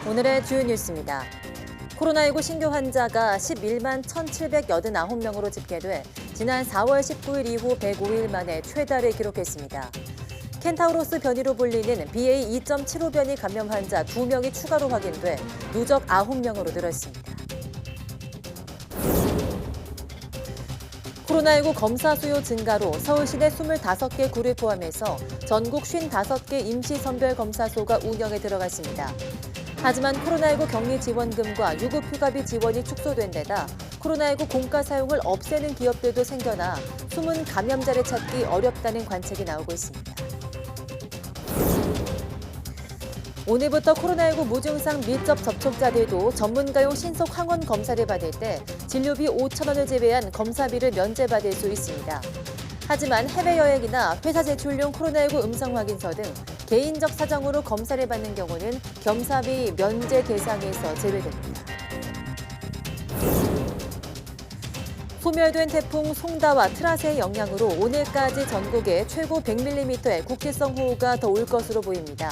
오늘의 주요 뉴스입니다. 코로나19 신규 환자가 11만 1,789명으로 집계돼 지난 4월 19일 이후 105일 만에 최다를 기록했습니다. 켄타우로스 변이로 불리는 BA.2.75 변이 감염 환자 2명이 추가로 확인돼 누적 9명으로 늘었습니다. 코로나19 검사 수요 증가로 서울시내 25개 구를 포함해서 전국 55개 임시선별검사소가 운영에 들어갔습니다. 하지만 코로나19 격리 지원금과 유급휴가비 지원이 축소된 데다 코로나19 공가 사용을 없애는 기업들도 생겨나 숨은 감염자를 찾기 어렵다는 관측이 나오고 있습니다. 오늘부터 코로나19 무증상 밀접 접촉자들도 전문가용 신속 항원 검사를 받을 때 진료비 5,000원을 제외한 검사비를 면제받을 수 있습니다. 하지만 해외여행이나 회사 제출용 코로나19 음성 확인서 등 개인적 사정으로 검사를 받는 경우는 겸사비 면제 대상에서 제외됩니다. 소멸된 태풍 송다와 트라스의 영향으로 오늘까지 전국에 최고 100mm의 국지성 호우가 더 올 것으로 보입니다.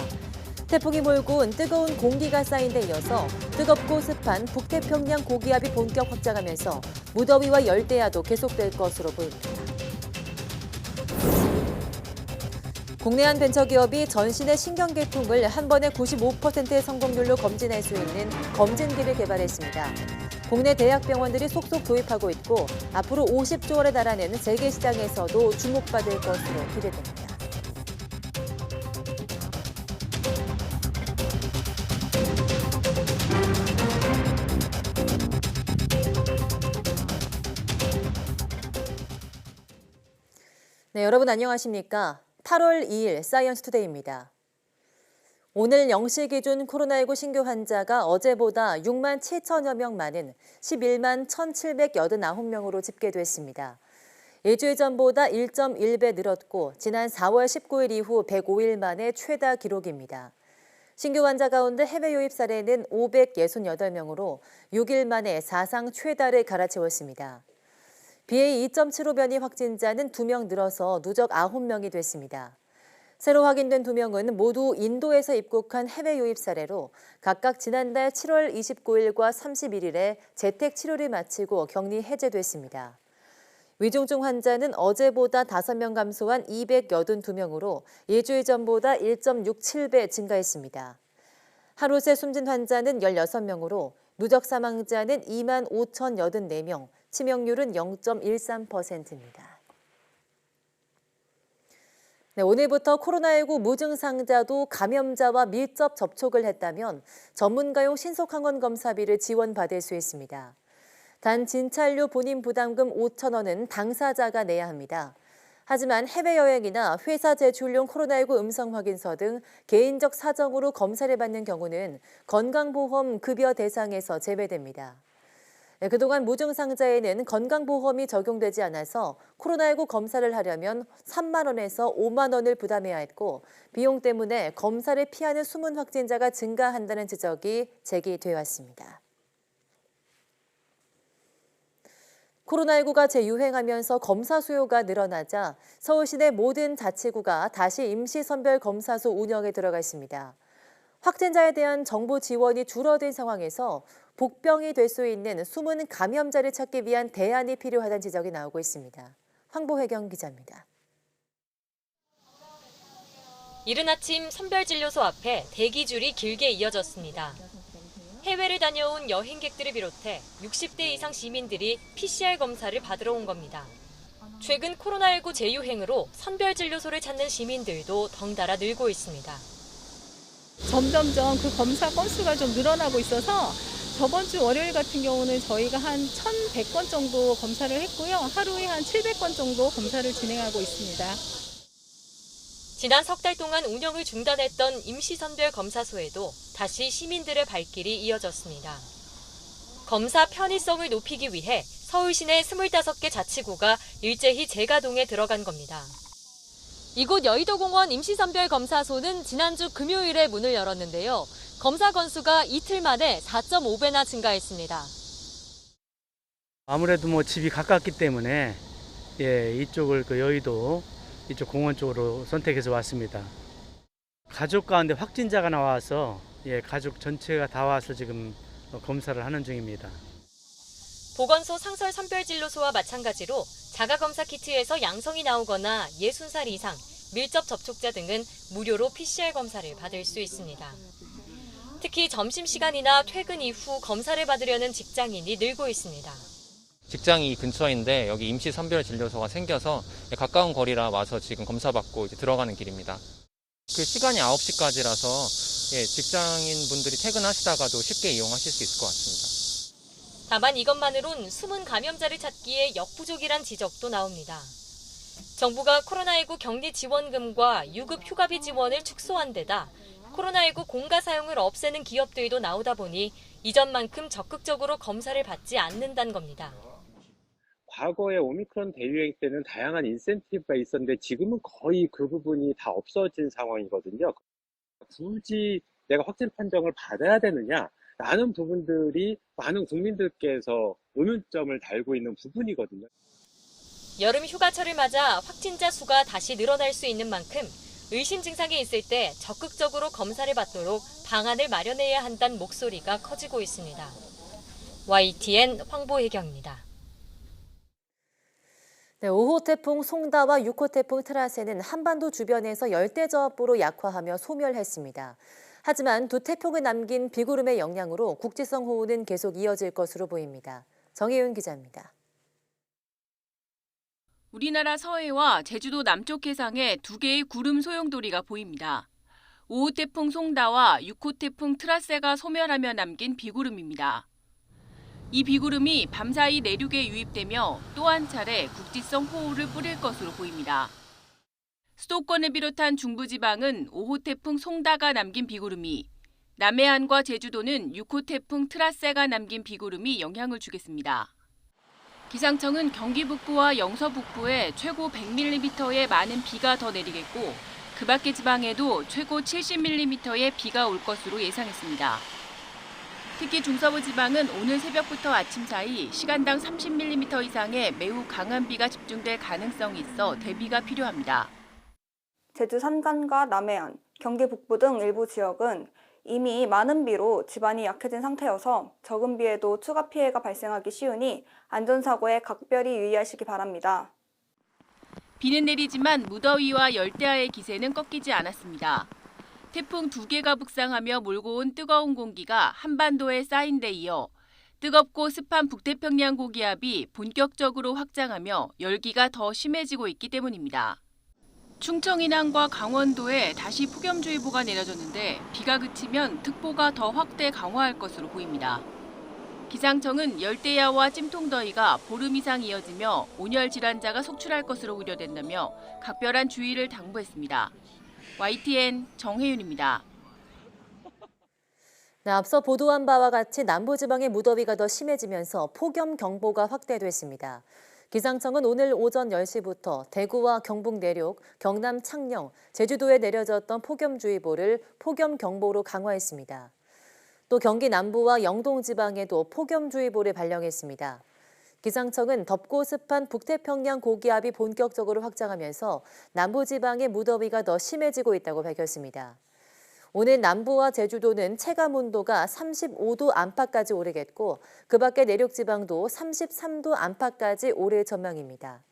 태풍이 몰고 온 뜨거운 공기가 쌓인 데 이어서 뜨겁고 습한 북태평양 고기압이 본격 확장하면서 무더위와 열대야도 계속될 것으로 보입니다. 국내 한 벤처기업이 전신의 신경계통을 한 번에 95%의 성공률로 검진할 수 있는 검진기를 개발했습니다. 국내 대학병원들이 속속 도입하고 있고 앞으로 50조 원에 달하는 세계 시장에서도 주목받을 것으로 기대됩니다. 네, 여러분 안녕하십니까? 8월 2일 사이언스 투데이입니다. 오늘 0시 기준 코로나19 신규 환자가 어제보다 6만 7천여 명 많은 11만 1,789명으로 집계됐습니다. 일주일 전보다 1.1배 늘었고 지난 4월 19일 이후 105일 만에 최다 기록입니다. 신규 환자 가운데 해외 유입 사례는 568명으로 6일 만에 사상 최다를 갈아치웠습니다. BA.2.75 변이 확진자는 2명 늘어서 누적 9명이 됐습니다. 새로 확인된 2명은 모두 인도에서 입국한 해외 유입 사례로 각각 지난달 7월 29일과 31일에 재택 치료를 마치고 격리 해제됐습니다. 위중증 환자는 어제보다 5명 감소한 282명으로 일주일 전보다 1.67배 증가했습니다. 하루 새 숨진 환자는 16명으로 누적 사망자는 2만 5,084명, 치명률은 0.13%입니다. 네, 오늘부터 코로나19 무증상자도 감염자와 밀접 접촉을 했다면 전문가용 신속항원 검사비를 지원받을 수 있습니다. 단 진찰료 본인 부담금 5,000원은 당사자가 내야 합니다. 하지만 해외여행이나 회사 제출용 코로나19 음성 확인서 등 개인적 사정으로 검사를 받는 경우는 건강보험 급여 대상에서 제외됩니다. 네, 그동안 무증상자에는 건강보험이 적용되지 않아서 코로나19 검사를 하려면 3만 원에서 5만 원을 부담해야 했고 비용 때문에 검사를 피하는 숨은 확진자가 증가한다는 지적이 제기되어 왔습니다. 코로나19가 재유행하면서 검사 수요가 늘어나자 서울시내 모든 자치구가 다시 임시선별검사소 운영에 들어가 있습니다. 확진자에 대한 정보 지원이 줄어든 상황에서 복병이 될 수 있는 숨은 감염자를 찾기 위한 대안이 필요하다는 지적이 나오고 있습니다. 황보혜경 기자입니다. 이른 아침 선별진료소 앞에 대기줄이 길게 이어졌습니다. 해외를 다녀온 여행객들을 비롯해 60대 이상 시민들이 PCR 검사를 받으러 온 겁니다. 최근 코로나19 재유행으로 선별진료소를 찾는 시민들도 덩달아 늘고 있습니다. 점점점 그 검사 건수가 좀 늘어나고 있어서 저번 주 월요일 같은 경우는 저희가 한 1,100건 정도 검사를 했고요. 하루에 한 700건 정도 검사를 진행하고 있습니다. 지난 석 달 동안 운영을 중단했던 임시선별검사소에도 다시 시민들의 발길이 이어졌습니다. 검사 편의성을 높이기 위해 서울시 내 25개 자치구가 일제히 재가동에 들어간 겁니다. 이곳 여의도공원 임시선별검사소는 지난주 금요일에 문을 열었는데요. 검사 건수가 이틀 만에 4.5배나 증가했습니다. 아무래도 집이 가깝기 때문에 이쪽을 여의도 이쪽 공원 쪽으로 선택해서 왔습니다. 가족 가운데 확진자가 나와서 가족 전체가 다 와서 지금 검사를 하는 중입니다. 보건소 상설 선별진료소와 마찬가지로 자가검사 키트에서 양성이 나오거나 60살 이상, 밀접 접촉자 등은 무료로 PCR 검사를 받을 수 있습니다. 특히 점심시간이나 퇴근 이후 검사를 받으려는 직장인이 늘고 있습니다. 직장이 근처인데 여기 임시선별진료소가 생겨서 가까운 거리라 와서 지금 검사받고 이제 들어가는 길입니다. 그 시간이 9시까지라서 직장인분들이 퇴근하시다가도 쉽게 이용하실 수 있을 것 같습니다. 다만 이것만으론 숨은 감염자를 찾기에 역부족이란 지적도 나옵니다. 정부가 코로나19 격리 지원금과 유급 휴가비 지원을 축소한 데다 코로나19 공가 사용을 없애는 기업들도 나오다 보니 이전만큼 적극적으로 검사를 받지 않는다는 겁니다. 과거에 오미크론 대유행 때는 다양한 인센티브가 있었는데 지금은 거의 그 부분이 다 없어진 상황이거든요. 굳이 내가 확진 판정을 받아야 되느냐? 라는 부분들이 많은 국민들께서 의문점을 달고 있는 부분이거든요. 여름 휴가철을 맞아 확진자 수가 다시 늘어날 수 있는 만큼 의심 증상이 있을 때 적극적으로 검사를 받도록 방안을 마련해야 한다는 목소리가 커지고 있습니다. YTN 황보혜경입니다. 네, 5호 태풍 송다와 6호 태풍 트라세는 한반도 주변에서 열대저압으로 약화하며 소멸했습니다. 하지만 두 태풍을 남긴 비구름의 영향으로 국지성 호우는 계속 이어질 것으로 보입니다. 정혜윤 기자입니다. 우리나라 서해와 제주도 남쪽 해상에 두 개의 구름 소용돌이가 보입니다. 5호 태풍 송다와 6호 태풍 트라세가 소멸하며 남긴 비구름입니다. 이 비구름이 밤사이 내륙에 유입되며 또 한 차례 국지성 호우를 뿌릴 것으로 보입니다. 수도권을 비롯한 중부지방은 5호 태풍 송다가 남긴 비구름이, 남해안과 제주도는 6호 태풍 트라세가 남긴 비구름이 영향을 주겠습니다. 기상청은 경기 북부와 영서 북부에 최고 100mm의 많은 비가 더 내리겠고 그 밖의 지방에도 최고 70mm의 비가 올 것으로 예상했습니다. 특히 중서부 지방은 오늘 새벽부터 아침 사이 시간당 30mm 이상의 매우 강한 비가 집중될 가능성이 있어 대비가 필요합니다. 제주 산간과 남해안, 경기 북부 등 일부 지역은 이미 많은 비로 지반이 약해진 상태여서 적은 비에도 추가 피해가 발생하기 쉬우니 안전사고에 각별히 유의하시기 바랍니다. 비는 내리지만 무더위와 열대야의 기세는 꺾이지 않았습니다. 태풍 2개가 북상하며 몰고 온 뜨거운 공기가 한반도에 쌓인 데 이어 뜨겁고 습한 북태평양 고기압이 본격적으로 확장하며 열기가 더 심해지고 있기 때문입니다. 충청 인왕과 강원도에 다시 폭염주의보가 내려졌는데 비가 그치면 특보가 더 확대 강화할 것으로 보입니다. 기상청은 열대야와 찜통더위가 보름 이상 이어지며 온열 질환자가 속출할 것으로 우려된다며 각별한 주의를 당부했습니다. YTN 정혜윤입니다. 네, 앞서 보도한 바와 같이 남부지방의 무더위가 더 심해지면서 폭염경보가 확대됐습니다. 기상청은 오늘 오전 10시부터 대구와 경북 내륙, 경남 창녕, 제주도에 내려졌던 폭염주의보를 폭염경보로 강화했습니다. 또 경기 남부와 영동 지방에도 폭염주의보를 발령했습니다. 기상청은 덥고 습한 북태평양 고기압이 본격적으로 확장하면서 남부지방의 무더위가 더 심해지고 있다고 밝혔습니다. 오늘 남부와 제주도는 체감온도가 35도 안팎까지 오르겠고 그 밖의 내륙지방도 33도 안팎까지 오를 전망입니다.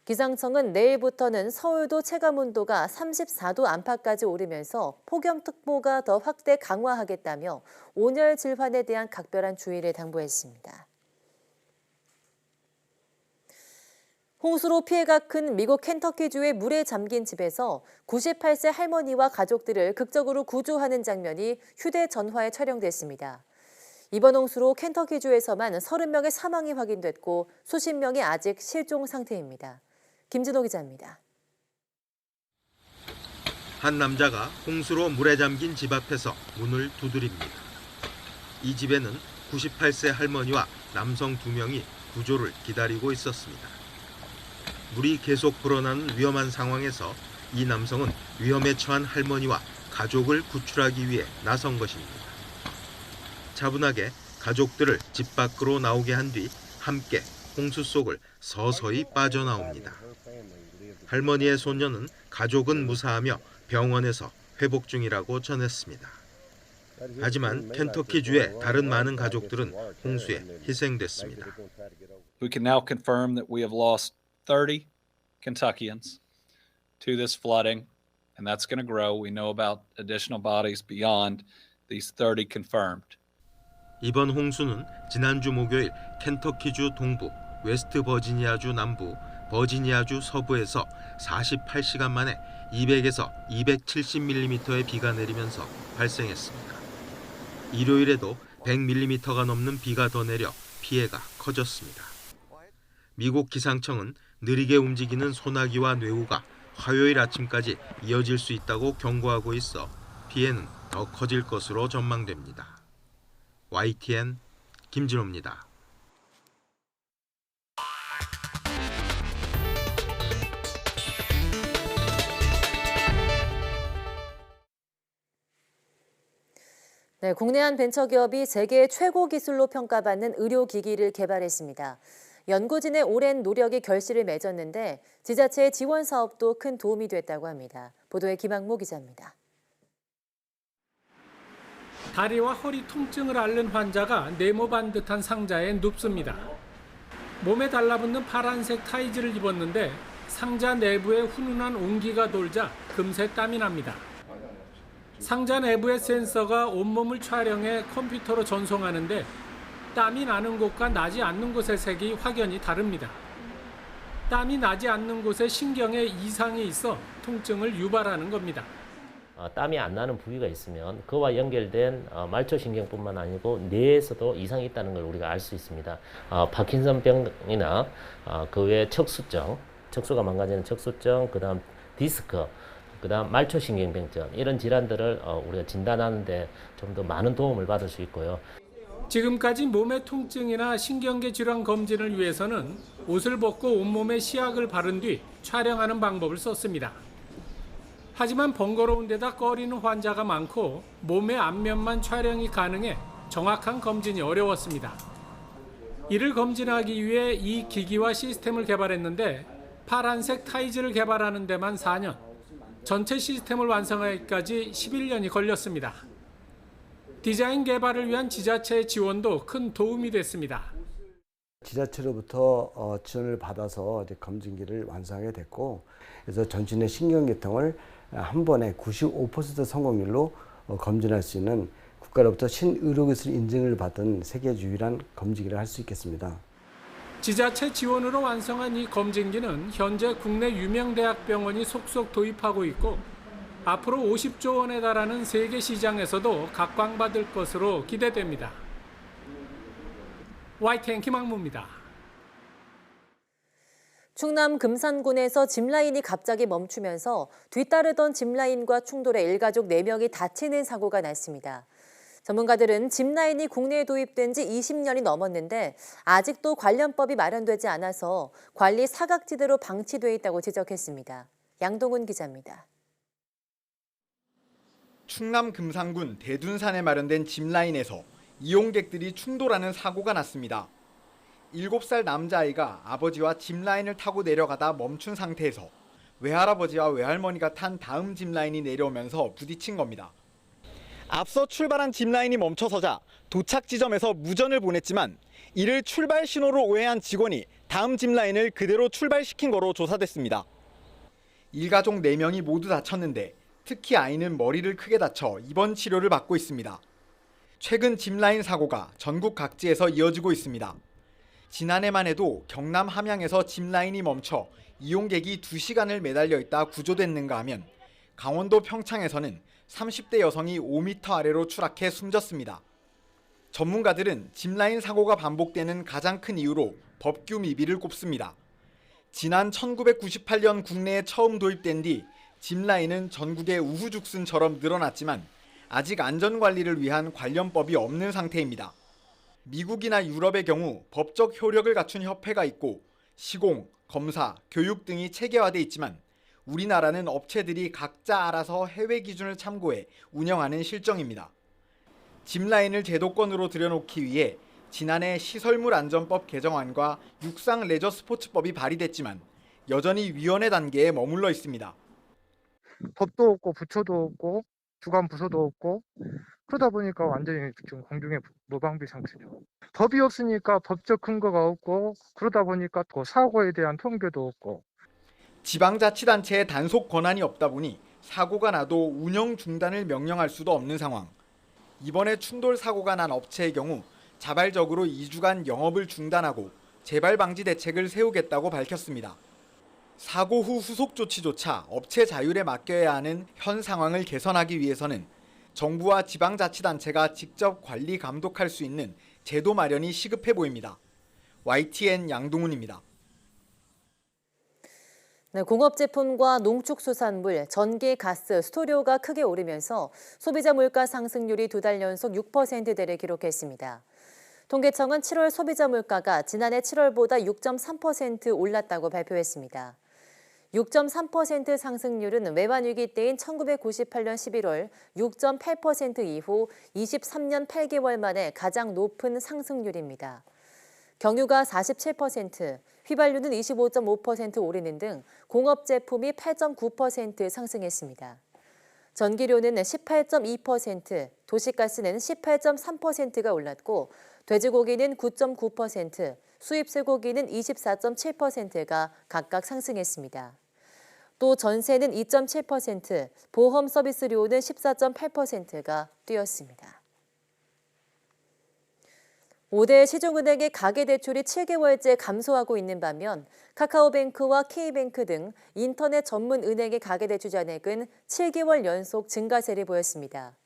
기상청은 내일부터는 서울도 체감온도가 34도 안팎까지 오르면서 폭염특보가 더 확대 강화하겠다며 온열 질환에 대한 각별한 주의를 당부했습니다. 홍수로 피해가 큰 미국 켄터키주의 물에 잠긴 집에서 98세 할머니와 가족들을 극적으로 구조하는 장면이 휴대전화에 촬영됐습니다. 이번 홍수로 켄터키주에서만 30명의 사망이 확인됐고 수십 명이 아직 실종 상태입니다. 김진호 기자입니다. 한 남자가 홍수로 물에 잠긴 집 앞에서 문을 두드립니다. 이 집에는 98세 할머니와 남성 2명이 구조를 기다리고 있었습니다. 물이 계속 불어나는 위험한 상황에서 이 남성은 위험에 처한 할머니와 가족을 구출하기 위해 나선 것입니다. 차분하게 가족들을 집 밖으로 나오게 한 뒤 함께 홍수 속을 서서히 빠져나옵니다. 할머니의 손녀는 가족은 무사하며 병원에서 회복 중이라고 전했습니다. 하지만 켄터키주의 다른 많은 가족들은 홍수에 희생됐습니다. We can now confirm that we have lost 30 Kentuckians to this flooding, and that's going to grow. We know about additional bodies beyond these 30 confirmed. 이번 홍수는 지난주 목요일 켄터키주 동부, 웨스트 버지니아주 남부, 버지니아주 서부에서 48시간 만에 200에서 270mm의 비가 내리면서 발생했습니다. 일요일에도 100mm가 넘는 비가 더 내려 피해가 커졌습니다. 미국 기상청은 느리게 움직이는 소나기와 뇌우가 화요일 아침까지 이어질 수 있다고 경고하고 있어 피해는 더 커질 것으로 전망됩니다. YTN 김진호입니다. 네, 국내 한 벤처기업이 세계 최고 기술로 평가받는 의료기기를 개발했습니다. 연구진의 오랜 노력이 결실을 맺었는데 지자체의 지원 사업도 큰 도움이 됐다고 합니다. 보도에 김학모 기자입니다. 다리와 허리 통증을 앓는 환자가 네모반 듯한 상자에 눕습니다. 몸에 달라붙는 파란색 타이즈를 입었는데 상자 내부에 훈훈한 온기가 돌자 금세 땀이 납니다. 상자 내부의 센서가 온몸을 촬영해 컴퓨터로 전송하는데 땀이 나는 곳과 나지 않는 곳의 색이 확연히 다릅니다. 땀이 나지 않는 곳에 신경에 이상이 있어 통증을 유발하는 겁니다. 땀이 안 나는 부위가 있으면 그와 연결된 말초신경뿐만 아니고 뇌에서도 이상이 있다는 걸 우리가 알 수 있습니다. 파킨슨병이나 그 외 척수증, 척수가 망가지는 척수증, 그다음 디스크, 그다음 말초신경병증 이런 질환들을 우리가 진단하는데 좀 더 많은 도움을 받을 수 있고요. 지금까지 몸의 통증이나 신경계 질환 검진을 위해서는 옷을 벗고 온몸에 시약을 바른 뒤 촬영하는 방법을 썼습니다. 하지만 번거로운 데다 꺼리는 환자가 많고 몸의 앞면만 촬영이 가능해 정확한 검진이 어려웠습니다. 이를 검진하기 위해 이 기기와 시스템을 개발했는데 파란색 타이즈를 개발하는 데만 4년, 전체 시스템을 완성하기까지 11년이 걸렸습니다. 디자인 개발을 위한 지자체의 지원도 큰 도움이 됐습니다. 지자체로부터 지원을 받아서 검진기를 완성하게 됐고, 그래서 전신의 신경계통을 한 번에 95% 성공률로 검진할 수 있는 국가로부터 신의료기술 인증을 받은 세계 유일한 검진기를 할 수 있겠습니다. 지자체 지원으로 완성한 이 검진기는 현재 국내 유명 대학병원이 속속 도입하고 있고 앞으로 50조 원에 달하는 세계 시장에서도 각광받을 것으로 기대됩니다. YTN 김학무입니다. 충남 금산군에서 짚라인이 갑자기 멈추면서 뒤따르던 짚라인과 충돌해 일가족 4명이 다치는 사고가 났습니다. 전문가들은 짚라인이 국내에 도입된 지 20년이 넘었는데 아직도 관련법이 마련되지 않아서 관리 사각지대로 방치돼 있다고 지적했습니다. 양동훈 기자입니다. 충남 금산군 대둔산에 마련된 짚라인에서 이용객들이 충돌하는 사고가 났습니다. 7살 남자아이가 아버지와 짚라인을 타고 내려가다 멈춘 상태에서 외할아버지와 외할머니가 탄 다음 짚라인이 내려오면서 부딪힌 겁니다. 앞서 출발한 짚라인이 멈춰서자 도착 지점에서 무전을 보냈지만 이를 출발 신호로 오해한 직원이 다음 짚라인을 그대로 출발시킨 거로 조사됐습니다. 일가족 4명이 모두 다쳤는데 특히 아이는 머리를 크게 다쳐 입원 치료를 받고 있습니다. 최근 짚라인 사고가 전국 각지에서 이어지고 있습니다. 지난해만 해도 경남 함양에서 짚라인이 멈춰 이용객이 2시간을 매달려 있다 구조됐는가 하면 강원도 평창에서는 30대 여성이 5m 아래로 추락해 숨졌습니다. 전문가들은 짚라인 사고가 반복되는 가장 큰 이유로 법규 미비를 꼽습니다. 지난 1998년 국내에 처음 도입된 뒤 짚라인은 전국에 우후죽순처럼 늘어났지만 아직 안전관리를 위한 관련법이 없는 상태입니다. 미국이나 유럽의 경우 법적 효력을 갖춘 협회가 있고 시공, 검사, 교육 등이 체계화돼 있지만 우리나라는 업체들이 각자 알아서 해외 기준을 참고해 운영하는 실정입니다. 짚라인을 제도권으로 들여놓기 위해 지난해 시설물 안전법 개정안과 육상 레저 스포츠법이 발의됐지만 여전히 위원회 단계에 머물러 있습니다. 법도 없고 부처도 없고 주관 부서도 없고 그러다 보니까 완전히 지금 공중의 무방비 상태죠. 법이 없으니까 법적 근거가 없고 그러다 보니까 또 사고에 대한 통계도 없고. 지방자치단체의 단속 권한이 없다 보니 사고가 나도 운영 중단을 명령할 수도 없는 상황. 이번에 충돌 사고가 난 업체의 경우 자발적으로 2주간 영업을 중단하고 재발 방지 대책을 세우겠다고 밝혔습니다. 사고 후 후속 조치조차 업체 자율에 맡겨야 하는 현 상황을 개선하기 위해서는 정부와 지방자치단체가 직접 관리 감독할 수 있는 제도 마련이 시급해 보입니다. YTN 양동훈입니다. 네, 공업제품과 농축수산물, 전기, 가스, 수도료가 크게 오르면서 소비자 물가 상승률이 2달 연속 6%대를 기록했습니다. 통계청은 7월 소비자 물가가 지난해 7월보다 6.3% 올랐다고 발표했습니다. 6.3% 상승률은 외환위기 때인 1998년 11월 6.8% 이후 23년 8개월 만에 가장 높은 상승률입니다. 경유가 47%, 휘발유는 25.5% 오르는 등 공업제품이 8.9% 상승했습니다. 전기료는 18.2%, 도시가스는 18.3%가 올랐고 돼지고기는 9.9%, 수입 쇠고기는 24.7%가 각각 상승했습니다. 또 전세는 2.7%, 보험 서비스료는 14.8%가 뛰었습니다. 5대 시중은행의 가계대출이 7개월째 감소하고 있는 반면 카카오뱅크와 K뱅크 등 인터넷 전문 은행의 가계대출 잔액은 7개월 연속 증가세를 보였습니다.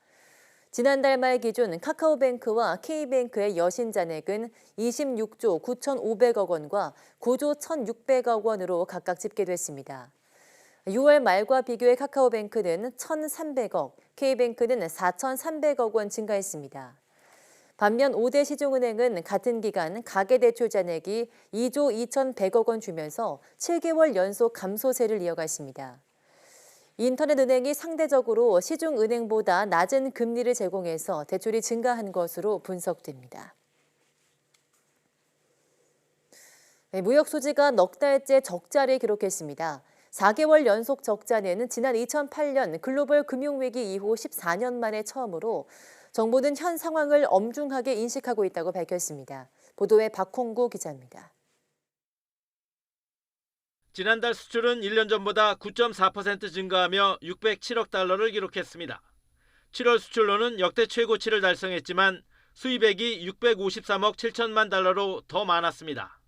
지난달 말 기준 카카오뱅크와 K뱅크의 여신 잔액은 26조 9,500억 원과 9조 1,600억 원으로 각각 집계됐습니다. 6월 말과 비교해 카카오뱅크는 1,300억, K뱅크는 4,300억 원 증가했습니다. 반면 5대 시중은행은 같은 기간 가계대출 잔액이 2조 2,100억 원 주면서 7개월 연속 감소세를 이어갔습니다. 인터넷은행이 상대적으로 시중은행보다 낮은 금리를 제공해서 대출이 증가한 것으로 분석됩니다. 무역 수지가 넉 달째 적자를 기록했습니다. 4개월 연속 적자는 지난 2008년 글로벌 금융위기 이후 14년 만에 처음으로 정부는 현 상황을 엄중하게 인식하고 있다고 밝혔습니다. 보도에 박홍구 기자입니다. 지난달 수출은 1년 전보다 9.4% 증가하며 607억 달러를 기록했습니다. 7월 수출로는 역대 최고치를 달성했지만 수입액이 653억 7천만 달러로 더 많았습니다.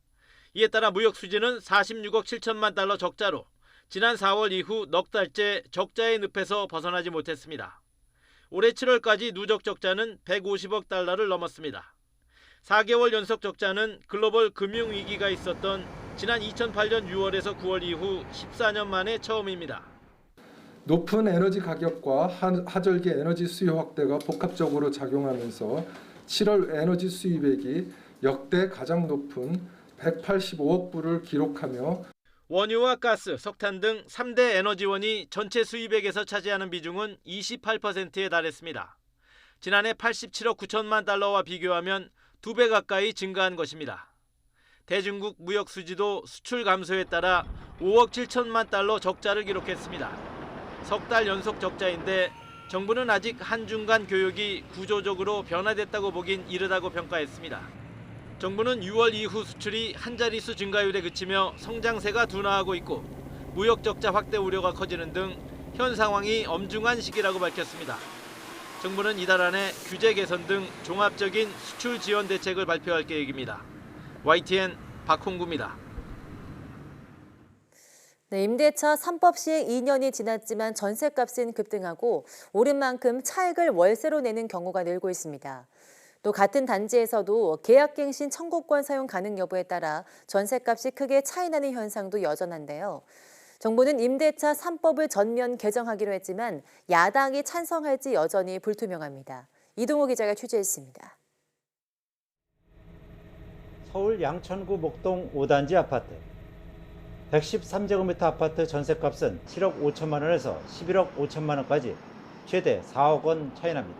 이에 따라 무역 수지는 46억 7천만 달러 적자로 지난 4월 이후 넉 달째 적자의 늪에서 벗어나지 못했습니다. 올해 7월까지 누적 적자는 150억 달러를 넘었습니다. 4개월 연속 적자는 글로벌 금융위기가 있었던 지난 2008년 6월에서 9월 이후 14년 만에 처음입니다. 높은 에너지 가격과 하절기 에너지 수요 확대가 복합적으로 작용하면서 7월 에너지 수입액이 역대 가장 높은 185억 불을 기록하며 원유와 가스, 석탄 등 3대 에너지원이 전체 수입액에서 차지하는 비중은 28%에 달했습니다. 지난해 87억 9천만 달러와 비교하면 2배 가까이 증가한 것입니다. 대중국 무역 수지도 수출 감소에 따라 5억 7천만 달러 적자를 기록했습니다. 석 달 연속 적자인데 정부는 아직 한중간 교역이 구조적으로 변화됐다고 보긴 이르다고 평가했습니다. 정부는 6월 이후 수출이 한 자릿수 증가율에 그치며 성장세가 둔화하고 있고 무역 적자 확대 우려가 커지는 등 현 상황이 엄중한 시기라고 밝혔습니다. 정부는 이달 안에 규제 개선 등 종합적인 수출 지원 대책을 발표할 계획입니다. YTN 박홍구입니다. 네, 임대차 3법 시행 2년이 지났지만 전셋값은 급등하고 오른 만큼 차익을 월세로 내는 경우가 늘고 있습니다. 또 같은 단지에서도 계약갱신 청구권 사용 가능 여부에 따라 전셋값이 크게 차이나는 현상도 여전한데요. 정부는 임대차 3법을 전면 개정하기로 했지만 야당이 찬성할지 여전히 불투명합니다. 이동호 기자가 취재했습니다. 서울 양천구 목동 5단지 아파트. 113제곱미터 아파트 전셋값은 7억 5천만 원에서 11억 5천만 원까지 최대 4억 원 차이 납니다.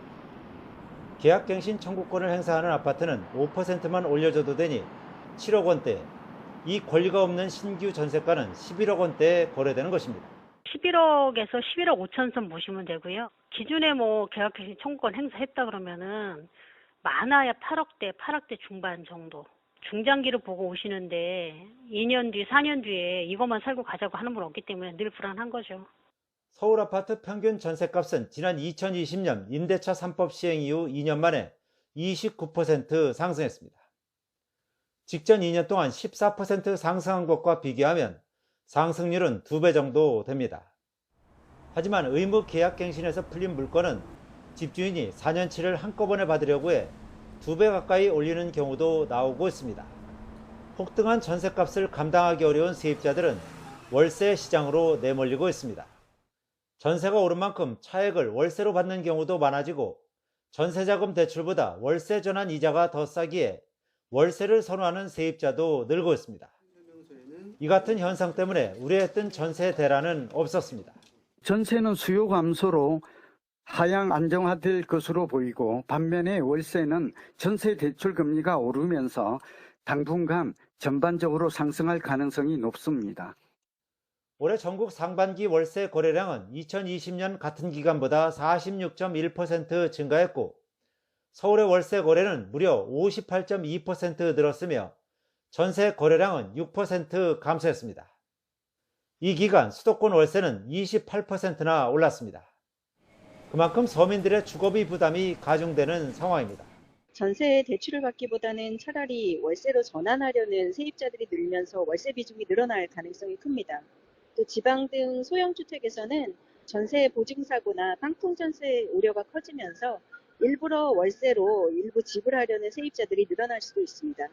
계약갱신 청구권을 행사하는 아파트는 5%만 올려줘도 되니 7억 원대, 이 권리가 없는 신규 전세가는 11억 원대에 거래되는 것입니다. 11억에서 11억 5천 선 보시면 되고요. 기존에 뭐 계약갱신 청구권 행사했다 그러면은 많아야 8억대 중반 정도. 중장기를 보고 오시는데 2년 뒤, 4년 뒤에 이것만 살고 가자고 하는 분 없기 때문에 늘 불안한 거죠. 서울 아파트 평균 전셋값은 지난 2020년 임대차 3법 시행 이후 2년 만에 29% 상승했습니다. 직전 2년 동안 14% 상승한 것과 비교하면 상승률은 2배 정도 됩니다. 하지만 의무 계약갱신에서 풀린 물건은 집주인이 4년치를 한꺼번에 받으려고 해 2배 가까이 올리는 경우도 나오고 있습니다. 폭등한 전셋값을 감당하기 어려운 세입자들은 월세 시장으로 내몰리고 있습니다. 전세가 오른 만큼 차액을 월세로 받는 경우도 많아지고 전세자금 대출보다 월세 전환 이자가 더 싸기에 월세를 선호하는 세입자도 늘고 있습니다. 이 같은 현상 때문에 우려했던 전세 대란은 없었습니다. 전세는 수요 감소로 하향 안정화될 것으로 보이고 반면에 월세는 전세 대출 금리가 오르면서 당분간 전반적으로 상승할 가능성이 높습니다. 올해 전국 상반기 월세 거래량은 2020년 같은 기간보다 46.1% 증가했고 서울의 월세 거래는 무려 58.2% 늘었으며 전세 거래량은 6% 감소했습니다. 이 기간 수도권 월세는 28%나 올랐습니다. 그만큼 서민들의 주거비 부담이 가중되는 상황입니다. 전세 대출을 받기보다는 차라리 월세로 전환하려는 세입자들이 늘면서 월세 비중이 늘어날 가능성이 큽니다. 또 지방 등 소형 주택에서는 전세 보증 사고나 방풍 전세 우려가 커지면서 일부러 월세로 일부 지불하려는 세입자들이 늘어날 수도 있습니다.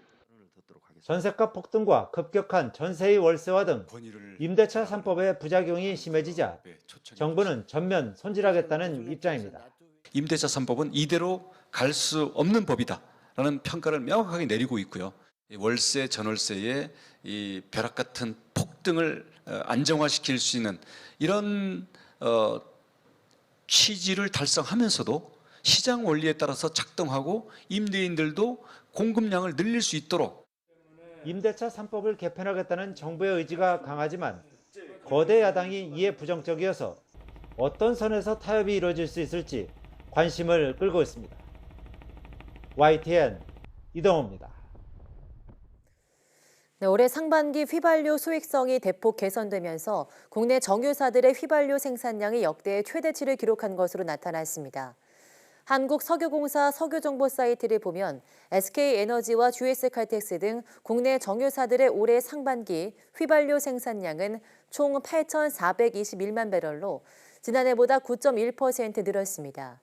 전세값 폭등과 급격한 전세의 월세화 등 임대차 3법의 부작용이 심해지자 정부는 전면 손질하겠다는 입장입니다. 임대차 3법은 이대로 갈 수 없는 법이다라는 평가를 명확하게 내리고 있고요. 월세, 전월세의 이 벼락 같은 폭등을 안정화시킬 수 있는 이런 취지를 달성하면서도 시장 원리에 따라서 작동하고 임대인들도 공급량을 늘릴 수 있도록 임대차 3법을 개편하겠다는 정부의 의지가 강하지만 거대 야당이 이에 부정적이어서 어떤 선에서 타협이 이루어질 수 있을지 관심을 끌고 있습니다. YTN 이동호입니다. 네, 올해 상반기 휘발유 수익성이 대폭 개선되면서 국내 정유사들의 휘발유 생산량이 역대 최대치를 기록한 것으로 나타났습니다. 한국석유공사 석유정보 사이트를 보면 SK에너지와 GS칼텍스 등 국내 정유사들의 올해 상반기 휘발유 생산량은 총 8,421만 배럴로 지난해보다 9.1% 늘었습니다.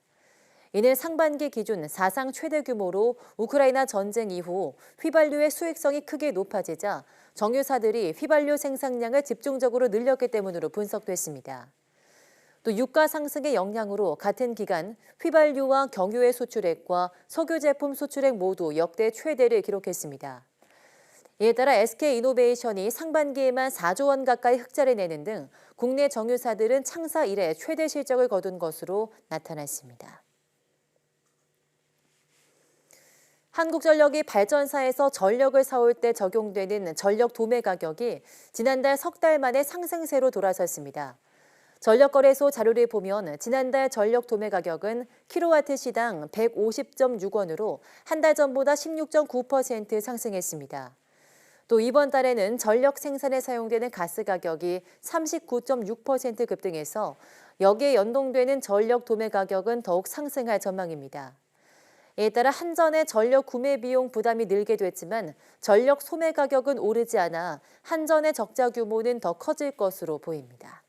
이는 상반기 기준 사상 최대 규모로 우크라이나 전쟁 이후 휘발유의 수익성이 크게 높아지자 정유사들이 휘발유 생산량을 집중적으로 늘렸기 때문으로 분석됐습니다. 또 유가 상승의 영향으로 같은 기간 휘발유와 경유의 수출액과 석유 제품 수출액 모두 역대 최대를 기록했습니다. 이에 따라 SK이노베이션이 상반기에만 4조 원 가까이 흑자를 내는 등 국내 정유사들은 창사 이래 최대 실적을 거둔 것으로 나타났습니다. 한국전력이 발전사에서 전력을 사올 때 적용되는 전력 도매 가격이 지난달 석 달 만에 상승세로 돌아섰습니다. 전력거래소 자료를 보면 지난달 전력 도매 가격은 킬로와트 시당 150.6원으로 한 달 전보다 16.9% 상승했습니다. 또 이번 달에는 전력 생산에 사용되는 가스 가격이 39.6% 급등해서 여기에 연동되는 전력 도매 가격은 더욱 상승할 전망입니다. 이에 따라 한전의 전력 구매 비용 부담이 늘게 됐지만 전력 소매 가격은 오르지 않아 한전의 적자 규모는 더 커질 것으로 보입니다.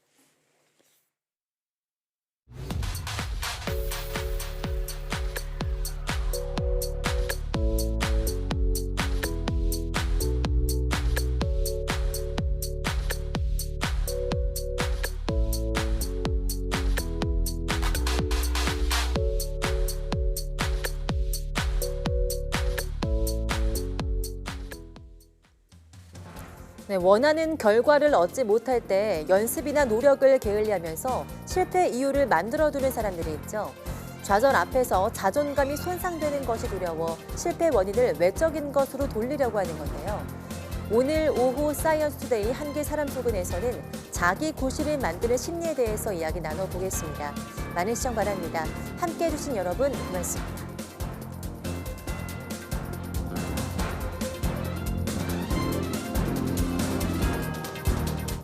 네, 원하는 결과를 얻지 못할 때 연습이나 노력을 게을리하면서 실패 이유를 만들어두는 사람들이 있죠. 좌절 앞에서 자존감이 손상되는 것이 두려워 실패 원인을 외적인 것으로 돌리려고 하는 건데요. 오늘 오후 사이언스 투데이 한개 사람 속은에서는 자기 고시를 만드는 심리에 대해서 이야기 나눠보겠습니다. 많은 시청 바랍니다. 함께해 주신 여러분 고맙습니다.